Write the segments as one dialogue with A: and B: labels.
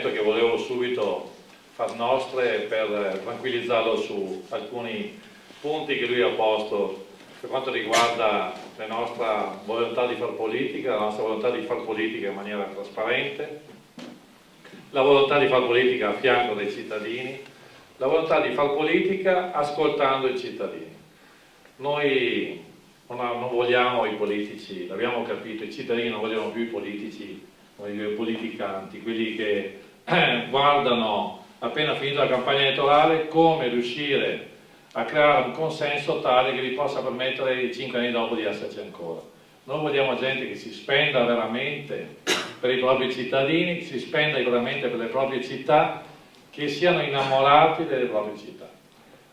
A: intervento che volevo subito far nostre per tranquillizzarlo su alcuni punti che lui ha posto per quanto riguarda la nostra volontà di far politica, la nostra volontà di far politica in maniera trasparente, la volontà di far politica a fianco dei cittadini, la volontà di far politica ascoltando i cittadini. Noi non vogliamo i politici, l'abbiamo capito, i cittadini non vogliono più i politici, i politicanti, quelli che guardano appena finita la campagna elettorale come riuscire a creare un consenso tale che vi possa permettere 5 anni dopo di esserci ancora. Noi vogliamo gente che si spenda veramente per i propri cittadini, che si spenda veramente per le proprie città, che siano innamorati delle proprie città.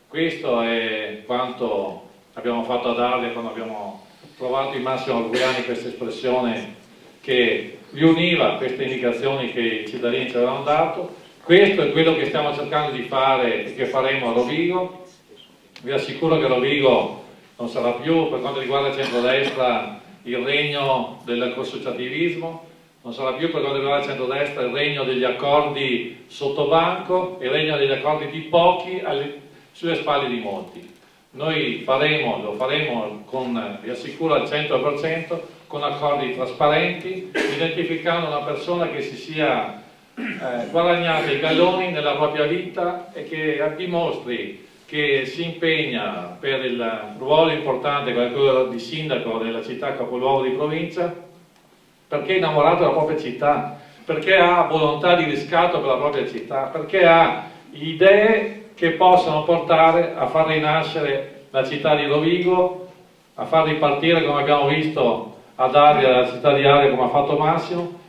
A: Questo è quanto abbiamo fatto ad Ardea quando abbiamo trovato in Massimo Alguiani questa espressione che li univa, queste indicazioni che i cittadini ci avevano dato. Questo è quello che stiamo cercando di fare e che faremo a Rovigo. Vi assicuro che Rovigo non sarà più, per quanto riguarda il centrodestra, il regno dell'associativismo, non sarà più per quanto riguarda il centrodestra il regno degli accordi sottobanco, il regno degli accordi di pochi sulle spalle di molti. Noi lo faremo con, vi assicuro al 100%, con accordi trasparenti, identificando una persona che si sia guadagnata i galloni nella propria vita e che dimostri che si impegna per il ruolo importante, quello di sindaco della città capoluogo di provincia, perché è innamorato della propria città, perché ha volontà di riscatto per la propria città, perché ha idee che possono portare a far rinascere la città di Rovigo, a far ripartire, come abbiamo visto ad Ardea, la città di Ardea come ha fatto Massimo,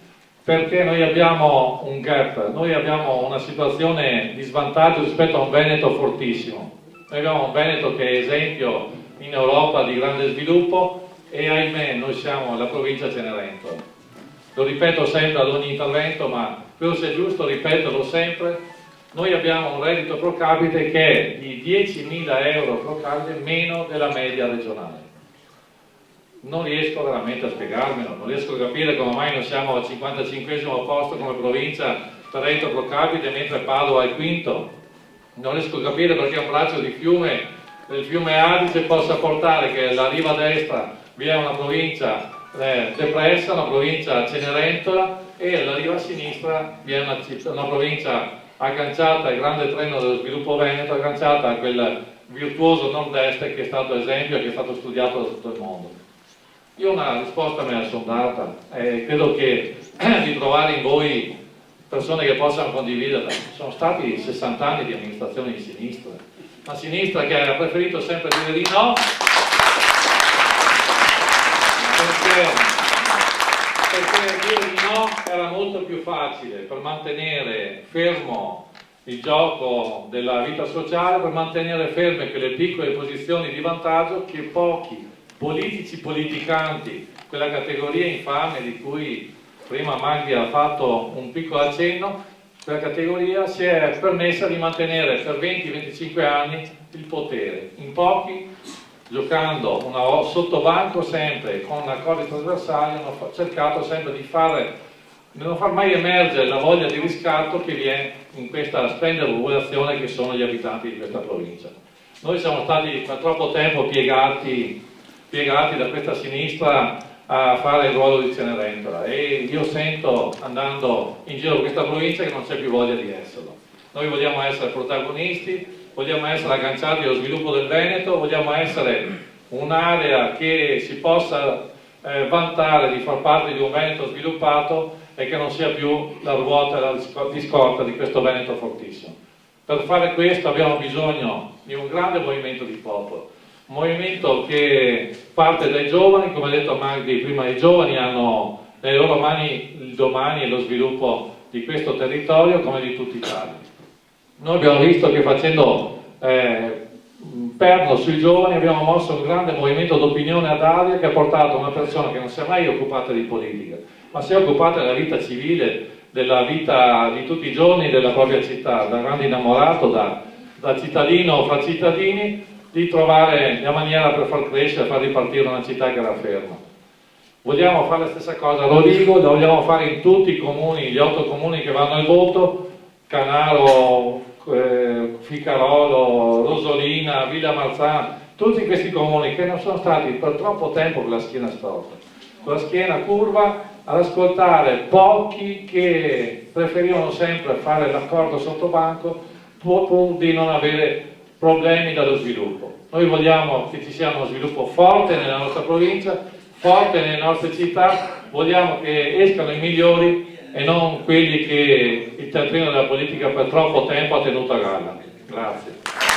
A: perché noi abbiamo un gap, noi abbiamo una situazione di svantaggio rispetto a un Veneto fortissimo. Noi abbiamo un Veneto che è esempio in Europa di grande sviluppo e ahimè noi siamo la provincia Cenerentola. Lo ripeto sempre ad ogni intervento, ma credo sia giusto ripeterlo sempre. Noi abbiamo un reddito pro capite che è di 10.000 euro pro capite meno della media regionale. Non riesco veramente a spiegarmelo, non riesco a capire come mai non siamo al 55esimo posto come provincia per reddito pro capite mentre Padova è il quinto. Non riesco a capire perché un braccio di fiume, del fiume Adige, possa portare che la riva destra vi è una provincia depressa, una provincia Cenerentola, e la riva sinistra vi è una provincia agganciata al grande treno dello sviluppo veneto, agganciata a quel virtuoso nord-est che è stato esempio e che è stato studiato da tutto il mondo. Io una risposta me la sono data e credo che di trovare in voi persone che possano condividerla. Sono stati 60 anni di amministrazione di sinistra, una sinistra che ha preferito sempre dire di no perché dire di no era molto più facile per mantenere fermo il gioco della vita sociale, per mantenere ferme quelle piccole posizioni di vantaggio che pochi politici, politicanti, quella categoria infame di cui prima Magdi ha fatto un piccolo accenno, quella categoria si è permessa di mantenere per 20-25 anni il potere. In pochi, giocando una sottobanco sempre con accordi trasversali, hanno cercato sempre di non far mai emergere la voglia di riscatto che vi è in questa splendida popolazione che sono gli abitanti di questa provincia. Noi siamo stati per troppo tempo piegati da questa sinistra a fare il ruolo di Cenerentola e io sento, andando in giro per questa provincia, che non c'è più voglia di esserlo. Noi vogliamo essere protagonisti, vogliamo essere agganciati allo sviluppo del Veneto, vogliamo essere un'area che si possa vantare di far parte di un Veneto sviluppato e che non sia più la ruota di scorta di questo Veneto fortissimo. Per fare questo abbiamo bisogno di un grande movimento di popolo, un movimento che parte dai giovani, come ha detto Magdi prima, i giovani hanno nelle loro mani il domani e lo sviluppo di questo territorio come di tutta Italia. Noi abbiamo visto che facendo perno sui giovani abbiamo mosso un grande movimento d'opinione ad Ardea che ha portato una persona che non si è mai occupata di politica, ma si è occupata della vita civile, della vita di tutti i giorni della propria città, da grande innamorato, da cittadino fra cittadini, di trovare la maniera per far crescere, far ripartire una città che era ferma. Vogliamo fare la stessa cosa a Rovigo, la vogliamo fare in tutti i comuni, gli 8 comuni che vanno al voto, Canaro, Ficarolo, Rosolina, Villa Marzana, tutti questi comuni che non sono stati per troppo tempo con la schiena storta, con la schiena curva, ad ascoltare pochi che preferivano sempre fare l'accordo sotto banco pur di non avere problemi dallo sviluppo. Noi vogliamo che ci sia uno sviluppo forte nella nostra provincia, forte nelle nostre città, vogliamo che escano i migliori e non quelli che il teatrino della politica per troppo tempo ha tenuto a galla. Grazie.